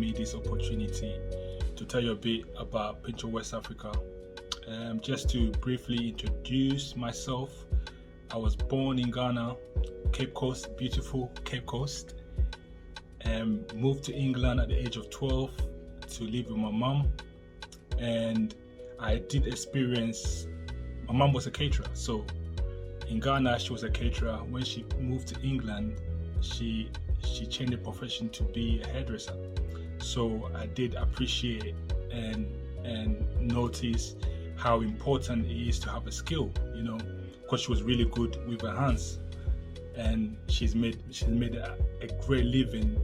me this opportunity to tell you a bit about Pinch of West Africa. Just to briefly introduce myself, I was born in Ghana, Cape Coast, beautiful Cape Coast. Moved to England at the age of 12 to live with my mom, and I did experience, my mom was a caterer, so in Ghana she was a caterer. When she moved to England, she changed the profession to be a hairdresser. So I did appreciate and notice how important it is to have a skill, because she was really good with her hands, and she's made a great living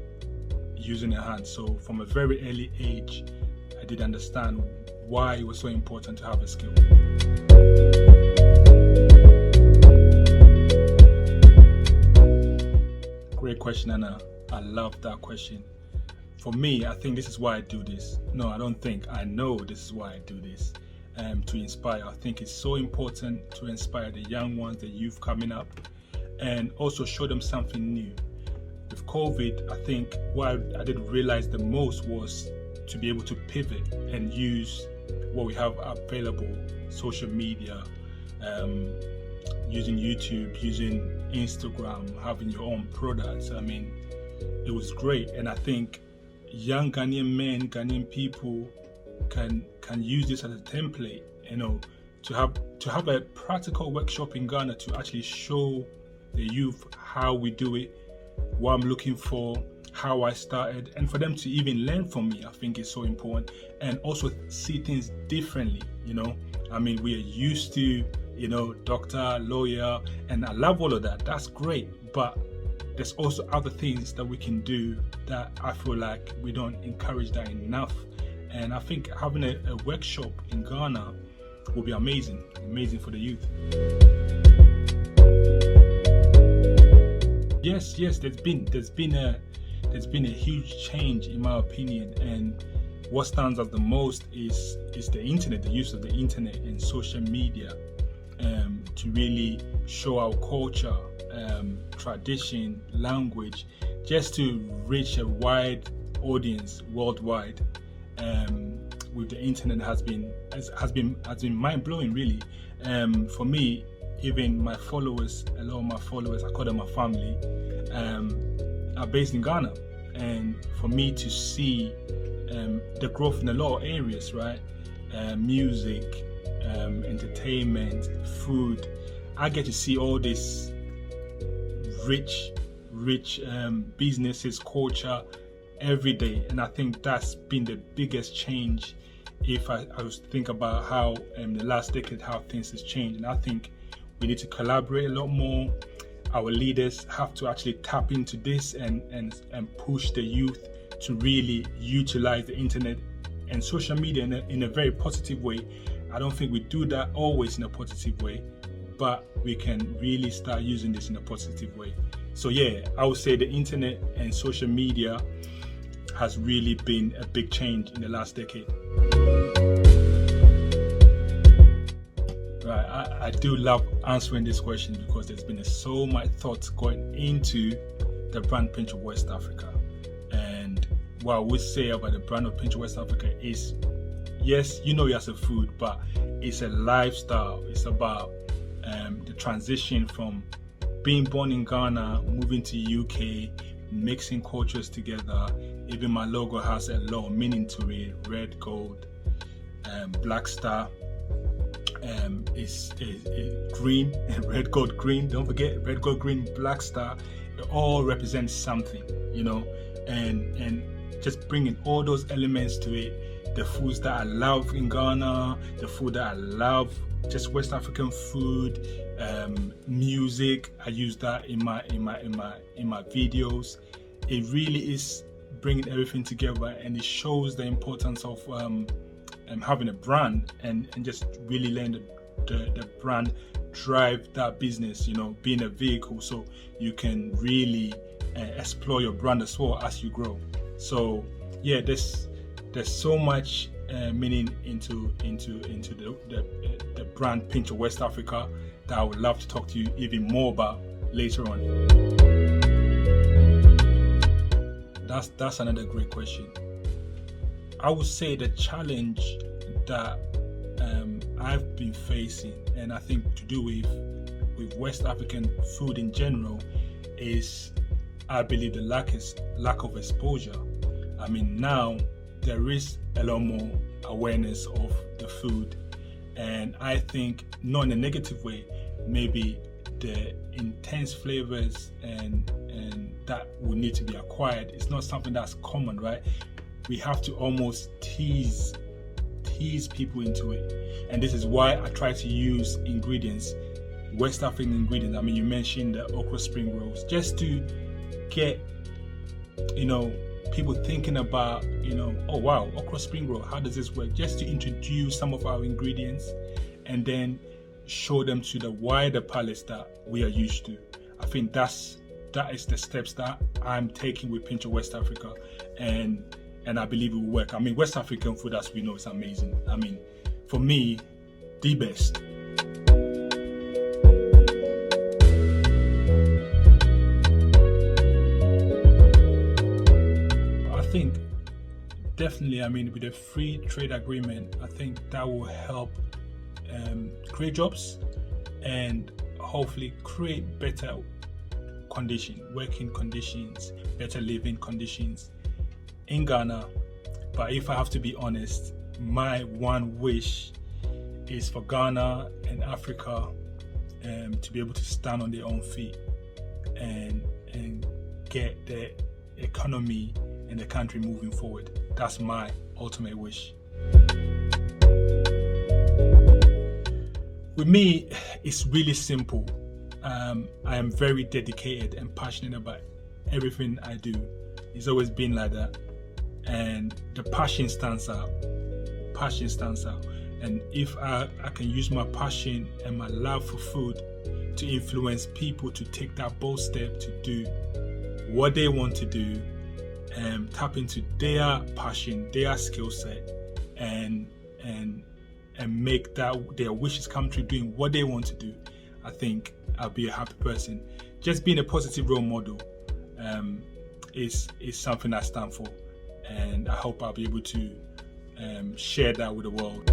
using her hands. So from a very early age, I did understand why it was so important to have a skill. Great question, Anna. I love that question. For me, I think this is why I do this. No, I don't think. I know this is why I do this. To inspire. I think it's so important to inspire the young ones, the youth coming up, and also show them something new. With COVID, I think what I did realize the most was to be able to pivot and use what we have available, social media, using YouTube, using Instagram, having your own products. I mean, it was great, and I think young Ghanaian men, Ghanaian people can use this as a template, to have a practical workshop in Ghana to actually show the youth how we do it, what I'm looking for, how I started, and for them to even learn from me. I think it's so important, and also see things differently. I mean, we are used to doctor, lawyer, and I love all of that. That's great, but there's also other things that we can do that I feel like we don't encourage that enough. And I think having a workshop in Ghana will be amazing for the youth. Yes, there's been a huge change in my opinion, and what stands out the most is the internet, the use of the internet and social media, to really show our culture, tradition, language, just to reach a wide audience worldwide. With the internet has been mind-blowing, really. For me, even my followers, a lot of my followers, I call them my family, are based in Ghana, and for me to see the growth in a lot of areas, right? Music, entertainment, food, I get to see all this rich businesses, culture every day, and I think that's been the biggest change. If I was to think about how the last decade, how things has changed, and I think we need to collaborate a lot more. Our leaders have to actually tap into this and push the youth to really utilize the internet and social media in a very positive way. I don't think we do that always in a positive way, but we can really start using this in a positive way. So yeah, I would say the internet and social media has really been a big change in the last decade. Right, I do love answering this question because there's been so much thought going into the brand Pinch of West Africa. And what I would say about the brand of Pinch of West Africa is, yes, it's a food, but it's a lifestyle. It's about the transition from being born in Ghana, moving to UK, mixing cultures together. Even my logo has a lot of meaning to it. Red, gold, black star. Is green, red, gold, green. Don't forget, red, gold, green, black star. It all represents something, and just bringing all those elements to it. The foods that I love in Ghana, the food that I love, just West African food, music. I use that in my videos. It really is bringing everything together, and it shows the importance of having a brand and just really letting the brand drive that business, being a vehicle so you can really explore your brand as well as you grow. So yeah, there's so much meaning into the brand Pinch of West Africa that I would love to talk to you even more about later on. That's another great question. I would say the challenge that I've been facing, and I think to do with West African food in general, is I believe the lack of exposure. I mean, now there is a lot more awareness of the food, and I think not in a negative way, maybe the intense flavors and that will need to be acquired. It's not something that's common, right? We have to almost tease people into it, and this is why I try to use ingredients, West African ingredients. I mean, you mentioned the okra spring rolls, just to get people thinking about oh wow, okra spring roll, how does this work? Just to introduce some of our ingredients and then show them to the wider palates that we are used to. I think that is the steps that I'm taking with Pinch of West Africa, and I believe it will work. I mean, West African food, as we know, is amazing. I mean, for me, the best. I think definitely, I mean, with a free trade agreement, I think that will help create jobs and hopefully create better working conditions, better living conditions in Ghana. But if I have to be honest, my one wish is for Ghana and Africa to be able to stand on their own feet and get the economy and the country moving forward. That's my ultimate wish. With me, it's really simple. I am very dedicated and passionate about everything I do. It's always been like that, and the passion stands out. And if I can use my passion and my love for food to influence people to take that bold step to do what they want to do, and tap into their passion, their skill set, and make that their wishes come true doing what they want to do, I think I'll be a happy person. Just being a positive role model is something I stand for, and I hope I'll be able to share that with the world.